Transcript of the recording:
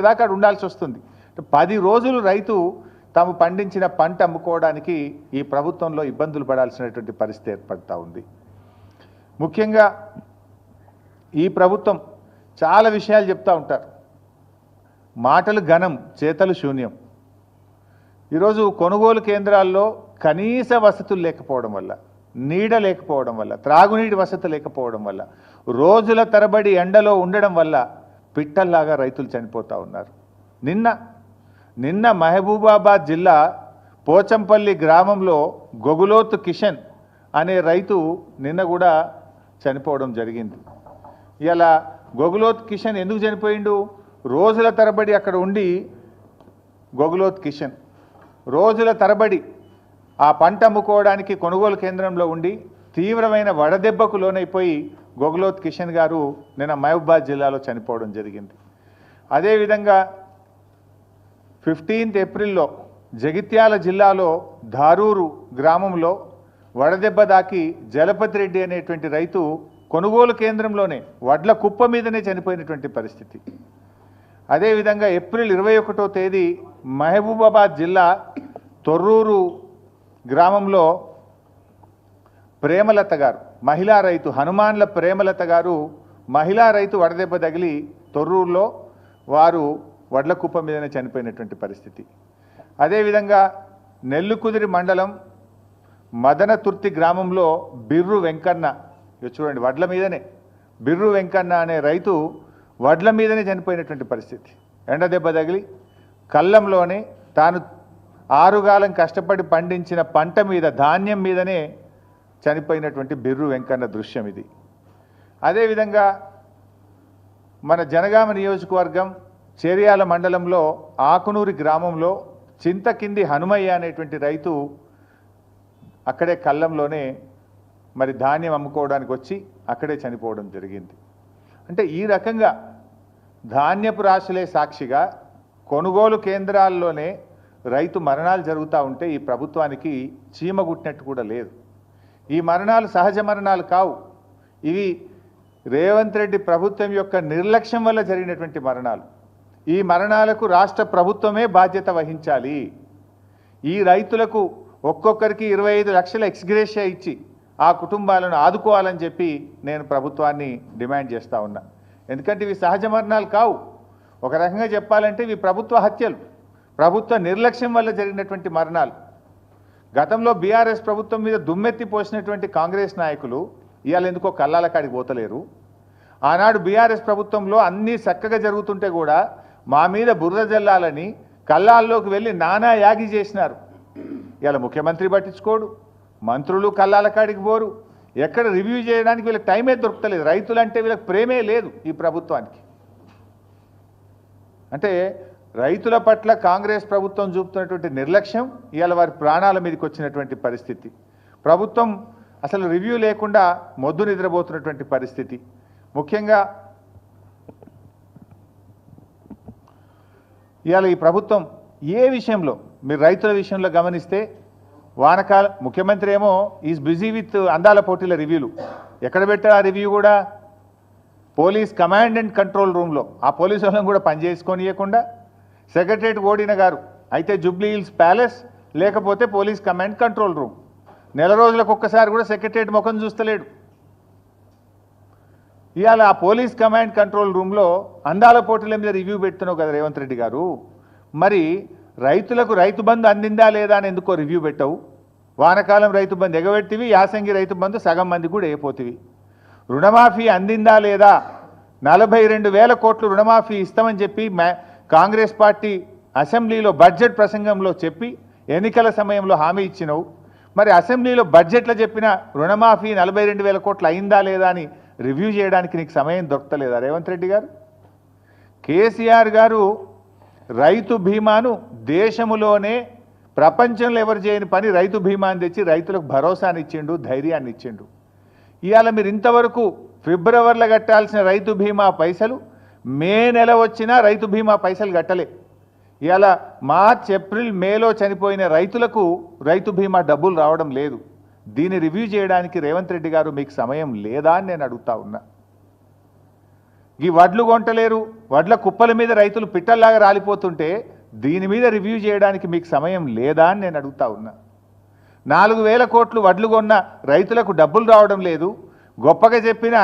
దాకా ఉండాల్సి వస్తుంది. 10 రోజులు రైతు తాము పండించిన పంట అమ్ముకోవడానికి ఈ ప్రభుత్వంలో ఇబ్బందులు పడాల్సినటువంటి పరిస్థితి ఏర్పడతా ఉంది. ముఖ్యంగా ఈ ప్రభుత్వం చాలా విషయాలు చెప్తూ ఉంటారు. మాటలు ఘనం, చేతలు శూన్యం. ఈరోజు కొనుగోలు కేంద్రాల్లో కనీస వసతులు లేకపోవడం వల్ల, నీడ లేకపోవడం వల్ల, త్రాగునీటి వసతి లేకపోవడం వల్ల, రోజుల తరబడి ఎండలో ఉండడం వల్ల పిట్టల్లాగా రైతులు చనిపోతూ ఉన్నారు. నిన్న మహబూబాబాద్ జిల్లా పోచంపల్లి గ్రామంలో గొగులోతు కిషన్ అనే రైతు నిన్న కూడా చనిపోవడం జరిగింది. ఇలా గొగులోత్ కిషన్ ఎందుకు చనిపోయిండు? రోజుల తరబడి అక్కడ ఉండి గొగులోత్ కిషన్ రోజుల తరబడి ఆ పంట అమ్ముకోవడానికి కొనుగోలు కేంద్రంలో ఉండి తీవ్రమైన వడదెబ్బకు లోనైపోయి గొగులోత్ కిషన్ గారు నిన్న మహబూబాబాద్ జిల్లాలో చనిపోవడం జరిగింది. అదేవిధంగా 15th ఏప్రిల్లో జగిత్యాల జిల్లాలో ధారూరు గ్రామంలో వడదెబ్బ దాకి జలపతి రెడ్డి అనేటువంటి రైతు కొనుగోలు కేంద్రంలోనే వడ్ల కుప్ప మీదనే చనిపోయినటువంటి పరిస్థితి. అదేవిధంగా ఏప్రిల్ 21వ తేదీ మహబూబాబాద్ జిల్లా తొర్రూరు గ్రామంలో ప్రేమలత గారు, మహిళా రైతు, హనుమాన్ల ప్రేమలత గారు మహిళా రైతు వడదెబ్బ తగిలి తొర్రూరులో వారు వడ్ల కుప్ప మీదనే చనిపోయినటువంటి పరిస్థితి. అదేవిధంగా నెల్లుకుదిరి మండలం మదనతుర్తి గ్రామంలో బిర్రు వెంకన్న, చూడండి వడ్ల మీదనే బిర్రు వెంకన్న అనే రైతు వడ్ల మీదనే చనిపోయినటువంటి పరిస్థితి. ఎండదెబ్బ తగిలి కళ్ళంలోనే తాను ఆరుగాలం కష్టపడి పండించిన పంట మీద, ధాన్యం మీదనే చనిపోయినటువంటి బిర్రు వెంకన్న దృశ్యం ఇది. అదేవిధంగా మన జనగామ నియోజకవర్గం చేర్యాల మండలంలో ఆకునూరి గ్రామంలో చింతకింది హనుమయ్య అనేటువంటి రైతు అక్కడే కళ్ళంలోనే మరి ధాన్యం అమ్ముకోవడానికి వచ్చి అక్కడే చనిపోవడం జరిగింది. అంటే ఈ రకంగా ధాన్యపు రాశులే సాక్షిగా కొనుగోలు కేంద్రాల్లోనే రైతు మరణాలు జరుగుతూ ఉంటే ఈ ప్రభుత్వానికి చీమ గుట్టినట్టు కూడా లేదు. ఈ మరణాలు సహజ మరణాలు కావు, ఇవి రేవంత్ రెడ్డి ప్రభుత్వం యొక్క నిర్లక్ష్యం వల్ల జరిగినటువంటి మరణాలు. ఈ మరణాలకు రాష్ట్ర ప్రభుత్వమే బాధ్యత వహించాలి. ఈ రైతులకు ఒక్కొక్కరికి 25 లక్షల ఎక్స్గ్రేషియా ఇచ్చి ఆ కుటుంబాలను ఆదుకోవాలని చెప్పి నేను ప్రభుత్వాన్ని డిమాండ్ చేస్తూ ఉన్నా. ఎందుకంటే ఇవి సహజ మరణాలు కావు. ఒక రకంగా చెప్పాలంటే ఇవి ప్రభుత్వ హత్యలు, ప్రభుత్వ నిర్లక్ష్యం వల్ల జరిగినటువంటి మరణాలు. గతంలో బీఆర్ఎస్ ప్రభుత్వం మీద దుమ్మెత్తి పోసినటువంటి కాంగ్రెస్ నాయకులు ఇవాళ ఎందుకో కల్లాల కాడికి పోతలేరు. ఆనాడు బీఆర్ఎస్ ప్రభుత్వంలో అన్నీ చక్కగా జరుగుతుంటే కూడా మా మీద బురద జల్లాలని కల్లాల్లోకి వెళ్ళి నానా యాగి చేసినారు. ఇవాళ ముఖ్యమంత్రి పట్టించుకోడు, మంత్రులు కల్లాల కాడికి పోరు, ఎక్కడ రివ్యూ చేయడానికి వీళ్ళకి టైమే దొరుకుతలేదు. రైతులంటే వీళ్ళకి ప్రేమే లేదు ఈ ప్రభుత్వానికి. అంటే రైతుల పట్ల కాంగ్రెస్ ప్రభుత్వం చూపుతున్నటువంటి నిర్లక్ష్యం ఇవాళ వారి ప్రాణాల మీదకి వచ్చినటువంటి పరిస్థితి. ప్రభుత్వం అసలు రివ్యూ లేకుండా మొద్దు నిద్రపోతున్నటువంటి పరిస్థితి. ముఖ్యంగా ఇవాళ ఈ ప్రభుత్వం ఏ విషయంలో మీరు రైతుల విషయంలో గమనిస్తే వానకాలం ముఖ్యమంత్రి ఏమో ఈజ్ బిజీ విత్ అందాల పోటీల రివ్యూలు. ఎక్కడ పెట్టారు ఆ రివ్యూ కూడా? పోలీస్ కమాండ్ అండ్ కంట్రోల్ రూమ్లో. ఆ పోలీసు వాళ్ళని కూడా పనిచేసుకొనియకుండా సెక్రటరేట్ ఓడిన గారు అయితే జూబ్లీ హిల్స్ ప్యాలెస్, లేకపోతే పోలీస్ కమాండ్ కంట్రోల్ రూమ్. నెల రోజులకు ఒక్కసారి కూడా సెక్రటరేట్ ముఖం చూస్తలేడు. ఇవాళ ఆ పోలీస్ కమాండ్ కంట్రోల్ రూమ్లో అందాల పోటీల మీద రివ్యూ పెడుతున్నావు కదా రేవంత్ రెడ్డి గారు. మరి రైతులకు రైతు బంధు అందిందా లేదా అని ఎందుకో రివ్యూ పెట్టవు? వానకాలం రైతు బంధు ఎగబెట్టివి, యాసంగి రైతు బంధు సగం మంది కూడా అయిపోతివి. రుణమాఫీ అందిందా లేదా? 42,000 కోట్లు రుణమాఫీ ఇస్తామని చెప్పి కాంగ్రెస్ పార్టీ అసెంబ్లీలో బడ్జెట్ ప్రసంగంలో చెప్పి ఎన్నికల సమయంలో హామీ ఇచ్చినవు. మరి అసెంబ్లీలో బడ్జెట్లో చెప్పిన రుణమాఫీ 42,000 కోట్లు అయిందా లేదా అని రివ్యూ చేయడానికి నీకు సమయం దొరకలేదా రేవంత్ రెడ్డి గారు? కేసీఆర్ గారు రైతు బీమాను దేశములోనే ప్రపంచంలో ఎవరు చేయని పని రైతు బీమాని తెచ్చి రైతులకు భరోసాని ఇచ్చిండు, ధైర్యాన్ని ఇచ్చిండు. ఇవాళ మీరు ఇంతవరకు ఫిబ్రవరిలో కట్టాల్సిన రైతు బీమా పైసలు మే నెల వచ్చినా రైతు బీమా పైసలు కట్టలే. ఇవాళ మార్చ్, ఏప్రిల్, మేలో చనిపోయిన రైతులకు రైతు బీమా డబ్బులు రావడం లేదు. దీన్ని రివ్యూ చేయడానికి రేవంత్ రెడ్డి గారు మీకు సమయం లేదా అని నేను అడుగుతా ఉన్నా. ఈ వడ్లు కొంటలేరు, వడ్ల కుప్పల మీద రైతులు పిట్టల్లాగా రాలిపోతుంటే దీని మీద రివ్యూ చేయడానికి మీకు సమయం లేదా అని నేను అడుగుతా ఉన్నా. 4,000 కోట్లు వడ్లు కొన్న రైతులకు డబ్బులు రావడం లేదు. గొప్పగా చెప్పిన